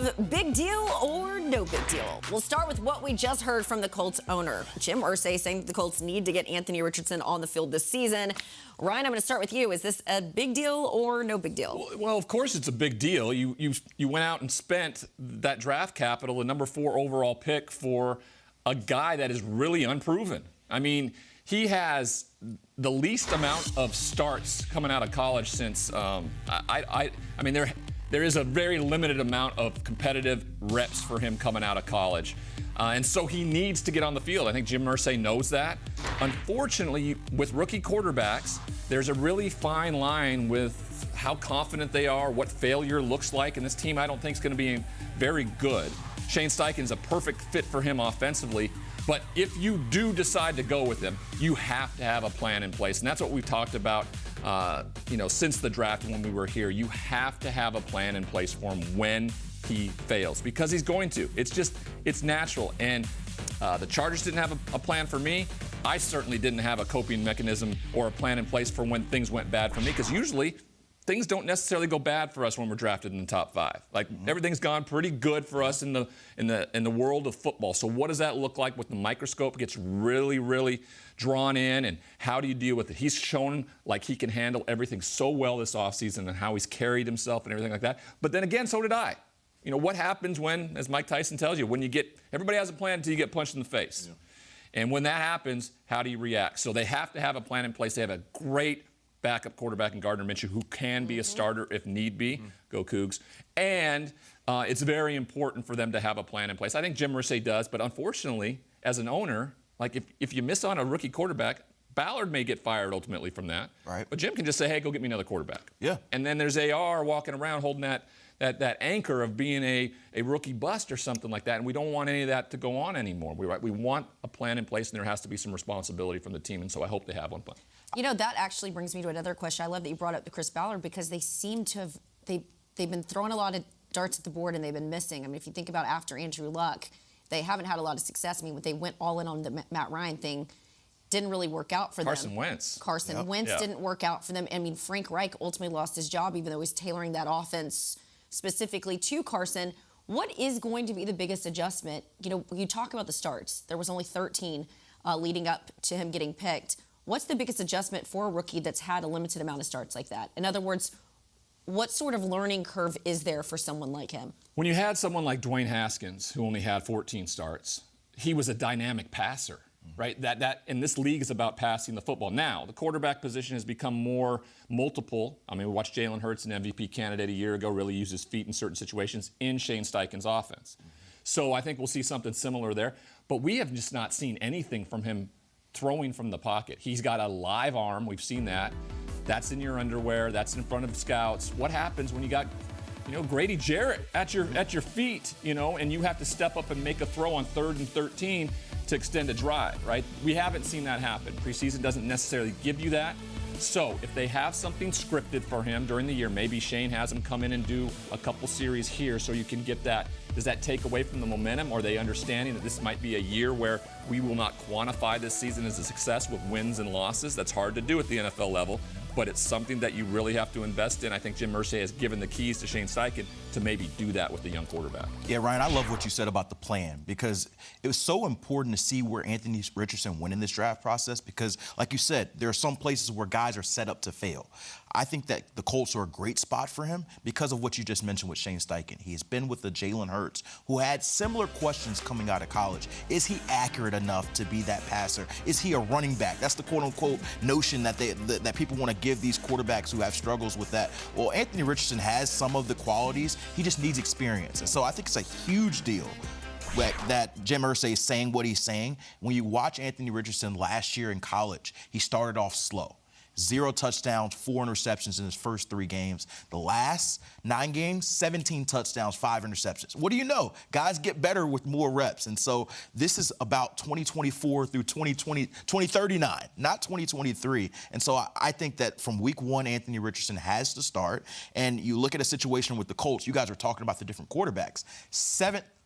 of big deal or no big deal. We'll start with what we just heard from the Colts owner, Jim Irsay, saying that the Colts need to get Anthony Richardson on the field this season. Ryan, I'm going to start with you. Is this a big deal or no big deal? Well, of course it's a big deal. You went out and spent that draft capital, the number 4 overall pick, for a guy that is really unproven. I mean, he has the least amount of starts coming out of college since I mean, there is a very limited amount of competitive reps for him coming out of college. And so he needs to get on the field. I think Jim Irsay knows that. Unfortunately, with rookie quarterbacks, there's a really fine line with how confident they are, what failure looks like, and this team I don't think is going to be very good. Shane Steichen's a perfect fit for him offensively, but if you do decide to go with him, you have to have a plan in place, and that's what we've talked about since the draft when we were here. You have to have a plan in place for him when he fails, because he's going to. It's natural. And the Chargers didn't have a plan for me. I certainly didn't have a coping mechanism or a plan in place for when things went bad for me, because usually things don't necessarily go bad for us when we're drafted in the top 5. Like, everything's gone pretty good for us in the world of football. So what does that look like with the microscope? It gets really, really drawn in, and how do you deal with it? He's shown like he can handle everything so well this offseason, and how he's carried himself and everything like that. But then again, so did I. You know, what happens when, as Mike Tyson tells you, everybody has a plan until you get punched in the face. Yeah. And when that happens, how do you react? So they have to have a plan in place. They have a great backup quarterback in Gardner Minshew who can be a starter if need be. Go Cougs. And it's very important for them to have a plan in place. I think Jim Irsay does, but unfortunately, as an owner, like if you miss on a rookie quarterback, Ballard may get fired ultimately from that. Right. But Jim can just say, hey, go get me another quarterback. Yeah. And then there's AR walking around holding that anchor of being a rookie bust or something like that, and we don't want any of that to go on anymore. We want a plan in place, and there has to be some responsibility from the team, and so I hope they have one. You know, that actually brings me to another question. I love that you brought up the Chris Ballard, because they seem to have they've been throwing a lot of darts at the board, and they've been missing. I mean, if you think about after Andrew Luck, they haven't had a lot of success. I mean, they went all in on the Matt Ryan thing. Didn't really work out for them. Carson Wentz didn't work out for them. I mean, Frank Reich ultimately lost his job, even though he's tailoring that offense specifically to Carson. What is going to be the biggest adjustment? You know, you talk about the starts. There was only 13 leading up to him getting picked. What's the biggest adjustment for a rookie that's had a limited amount of starts like that? In other words, what sort of learning curve is there for someone like him? When you had someone like Dwayne Haskins, who only had 14 starts, he was a dynamic passer. Right, that and this league is about passing the football. Now, the quarterback position has become more multiple. I mean, we watched Jalen Hurts, an MVP candidate a year ago, really use his feet in certain situations in Shane Steichen's offense. So I think we'll see something similar there. But we have just not seen anything from him throwing from the pocket. He's got a live arm. We've seen that. That's in your underwear. That's in front of scouts. What happens when you got, Grady Jarrett at your feet, and you have to step up and make a throw on 3rd and 13 to extend a drive, right? We haven't seen that happen. Preseason doesn't necessarily give you that. So if they have something scripted for him during the year, maybe Shane has him come in and do a couple series here so you can get that. Does that take away from the momentum? Or are they understanding that this might be a year where we will not quantify this season as a success with wins and losses? That's hard to do at the NFL level, but it's something that you really have to invest in. I think Jim Irsay has given the keys to Shane Steichen to maybe do that with the young quarterback. Yeah, Ryan, I love what you said about the plan, because it was so important to see where Anthony Richardson went in this draft process, because, like you said, there are some places where guys are set up to fail. I think that the Colts are a great spot for him because of what you just mentioned with Shane Steichen. He has been with the Jalen Hurts, who had similar questions coming out of college. Is he accurate enough to be that passer? Is he a running back? That's the quote-unquote notion that that people want to give these quarterbacks who have struggles with that. Well, Anthony Richardson has some of the qualities. He just needs experience. And so I think it's a huge deal that Jim Irsay is saying what he's saying. When you watch Anthony Richardson last year in college, he started off slow. 0 touchdowns, 4 interceptions in his first 3 games. The last 9 games, 17 touchdowns, 5 interceptions. What do you know? Guys get better with more reps. And so this is about 2024 through 2039, not 2023. And so I think that from week 1, Anthony Richardson has to start. And you look at a situation with the Colts, you guys are talking about the different quarterbacks.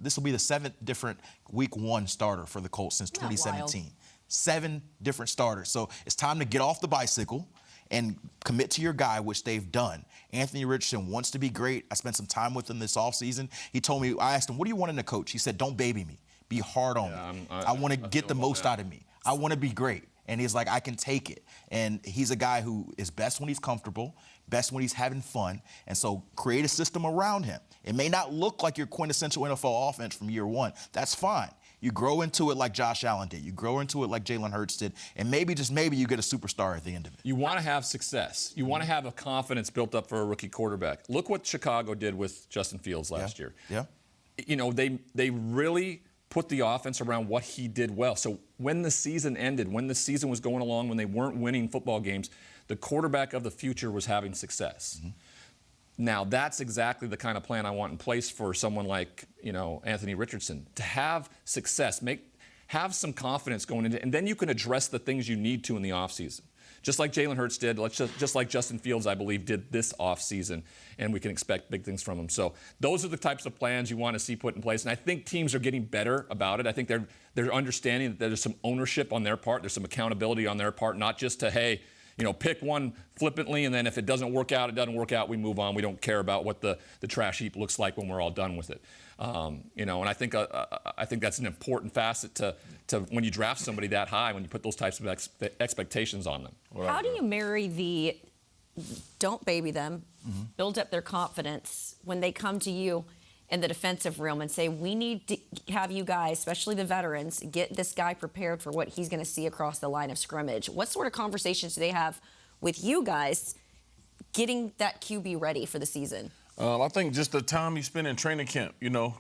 This will be the 7th different week 1 starter for the Colts since 2017. 7 different starters. So it's time to get off the bicycle and commit to your guy, which they've done. Anthony Richardson wants to be great. I spent some time with him this offseason. He told me, I asked him, what do you want in a coach? He said, don't baby me. Be hard on me. I want to get the most out of me. I want to be great. And he's like, I can take it. And he's a guy who is best when he's comfortable, best when he's having fun. And so create a system around him. It may not look like your quintessential NFL offense from year one. That's fine. You grow into it like Josh Allen did. You grow into it like Jalen Hurts did. And maybe, just maybe, you get a superstar at the end of it. You want to have success. You want to have a confidence built up for a rookie quarterback. Look what Chicago did with Justin Fields last year. Yeah. You know, they really put the offense around what he did well. So when the season ended, when the season was going along, when they weren't winning football games, the quarterback of the future was having success. Mm-hmm. Now, that's exactly the kind of plan I want in place for someone like, you know, Anthony Richardson. To have success, have some confidence going into it, and then you can address the things you need to in the offseason. Just like Jalen Hurts did, just like Justin Fields, I believe, did this offseason, and we can expect big things from him. So those are the types of plans you want to see put in place, and I think teams are getting better about it. I think they're understanding that there's some ownership on their part, there's some accountability on their part, not just to, hey, you know, pick one flippantly, and then if it doesn't work out, it doesn't work out, we move on. We don't care about what the trash heap looks like when we're all done with it. You know, and I think that's an important facet to when you draft somebody that high, when you put those types of expectations on them. How do you marry the don't baby them, build up their confidence when they come to you in the defensive realm and say, we need to have you guys, especially the veterans, get this guy prepared for what he's going to see across the line of scrimmage? What sort of conversations do they have with you guys getting that QB ready for the season? I think just the time you spend in training camp, you know,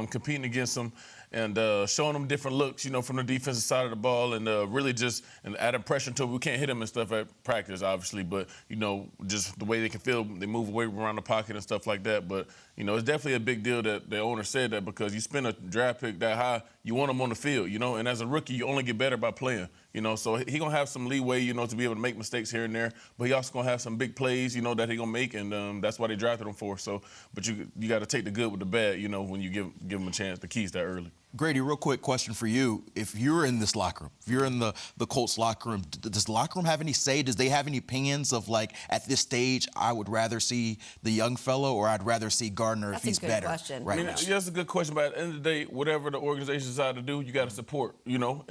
competing against them and showing them different looks, you know, from the defensive side of the ball, and really just adding pressure to we can't hit them and stuff at practice, obviously, but, you know, just the way they can feel, they move away around the pocket and stuff like that. But, you know, it's definitely a big deal that the owner said that, because you spend a draft pick that high, you want them on the field, you know, and as a rookie, you only get better by playing. You know, so he gonna have some leeway, you know, to be able to make mistakes here and there. But he also gonna have some big plays, you know, that he gonna make, and that's why they drafted him for. So, but you got to take the good with the bad, you know, when you give him a chance, the keys that early. Grady, real quick question for you. If you're in this locker room, if you're in the Colts locker room, does the locker room have any say? Does they have any opinions of, like, at this stage, I would rather see the young fellow, or I'd rather see Gardner if he's better? That's a good question. Right I mean, now? yeah, that's a good question. But at the end of the day, whatever the organization decide to do, you got to support, you know,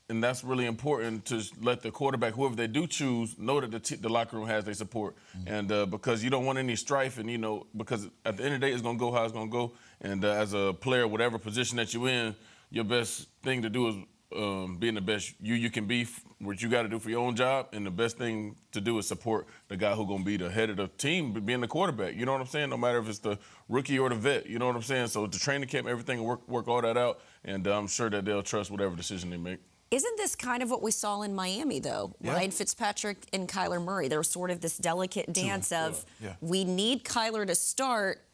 and that's really important, to let the quarterback, whoever they do choose, know that the locker room has their support. And because you don't want any strife, and, you know, because at the end of the day, it's going to go how it's going to go. And as a player, whatever position that you're in, your best thing to do is being the best you can be, what you got to do for your own job. And the best thing to do is support the guy who's going to be the head of the team, being the quarterback. You know what I'm saying? No matter if it's the rookie or the vet, you know what I'm saying? So the training camp, everything, work all that out. And I'm sure that they'll trust whatever decision they make. Isn't this kind of what we saw in Miami, though? Yeah. Ryan Fitzpatrick and Kyler Murray. There was sort of this delicate dance of, we need Kyler to start.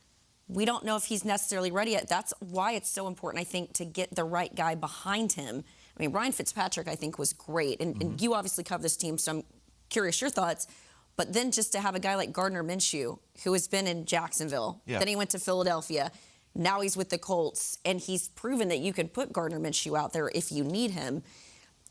We don't know if he's necessarily ready yet. That's why it's so important, I think, to get the right guy behind him. I mean, Ryan Fitzpatrick, I think, was great. And you obviously cover this team, so I'm curious your thoughts. But then just to have a guy like Gardner Minshew, who has been in Jacksonville, then he went to Philadelphia, now he's with the Colts, and he's proven that you can put Gardner Minshew out there if you need him.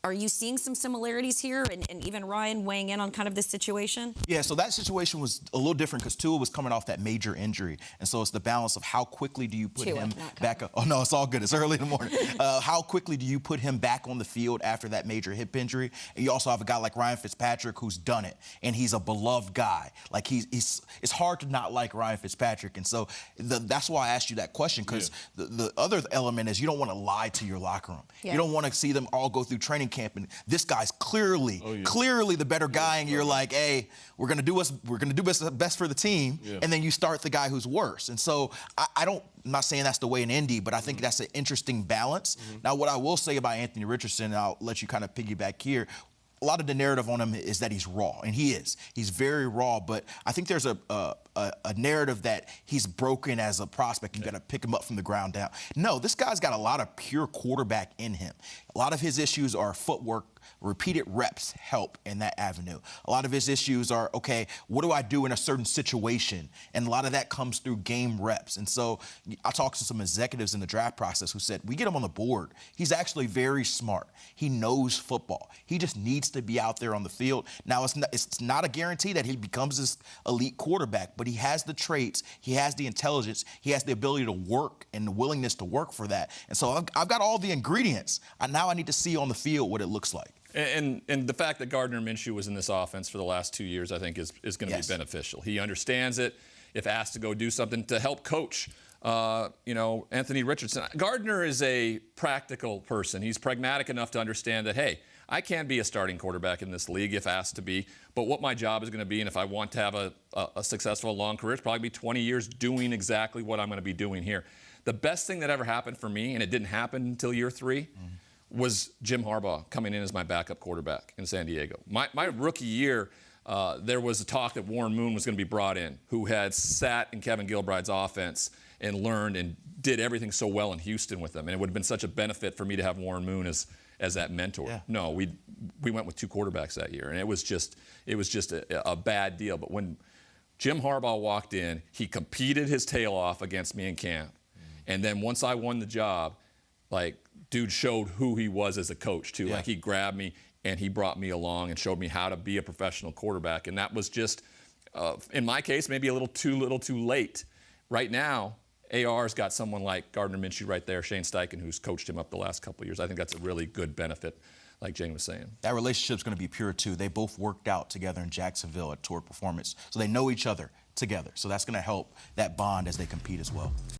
Are you seeing some similarities here, and even Ryan weighing in on kind of this situation? Yeah, so that situation was a little different because Tua was coming off that major injury. And so it's the balance of how quickly do you put him back up. Oh, no, it's all good. It's early in the morning. How quickly do you put him back on the field after that major hip injury? And you also have a guy like Ryan Fitzpatrick who's done it, and he's a beloved guy. Like, it's hard to not like Ryan Fitzpatrick. And so that's why I asked you that question, because the other element is you don't want to lie to your locker room. You don't want to see them all go through training camp and this guy's clearly the better guy, and you're like, hey, we're gonna do best for the team, and then you start the guy who's worse. And so I'm not saying that's the way in Indy, but I think that's an interesting balance. Now, what I will say about Anthony Richardson, and I'll let you kind of piggyback here, a lot of the narrative on him is that he's raw, and he is. He's very raw, but I think there's a narrative that he's broken as a prospect. You got to pick him up from the ground down. No, this guy's got a lot of pure quarterback in him. A lot of his issues are footwork, Repeated reps help in that avenue. A lot of his issues are, okay, what do I do in a certain situation? And a lot of that comes through game reps. And so I talked to some executives in the draft process who said, we get him on the board. He's actually very smart. He knows football. He just needs to be out there on the field. Now, it's not a guarantee that he becomes this elite quarterback, but he has the traits, he has the intelligence, he has the ability to work and the willingness to work for that. And so I've got all the ingredients. Now I need to see on the field what it looks like. And the fact that Gardner Minshew was in this offense for the last 2 years, I think, is going to be beneficial. He understands it. If asked to go do something to help coach, Anthony Richardson. Gardner is a practical person. He's pragmatic enough to understand that, hey, I can be a starting quarterback in this league if asked to be, but what my job is going to be, and if I want to have a successful long career, it's probably be 20 years doing exactly what I'm going to be doing here. The best thing that ever happened for me, and it didn't happen until year 3, was Jim Harbaugh coming in as my backup quarterback in San Diego. My rookie year, there was a talk that Warren Moon was going to be brought in, who had sat in Kevin Gilbride's offense and learned and did everything so well in Houston with them. And it would have been such a benefit for me to have Warren Moon as that mentor. Yeah. No, we went with 2 quarterbacks that year, and it was just a bad deal. But when Jim Harbaugh walked in, he competed his tail off against me in camp. And then once I won the job, dude showed who he was as a coach, too. Yeah. He grabbed me, and he brought me along and showed me how to be a professional quarterback. And that was just, in my case, maybe a little too late. Right now, AR's got someone like Gardner Minshew right there, Shane Steichen, who's coached him up the last couple of years. I think that's a really good benefit, like Jane was saying. That relationship's going to be pure, too. They both worked out together in Jacksonville at Tour Performance, so they know each other together. So that's going to help that bond as they compete as well.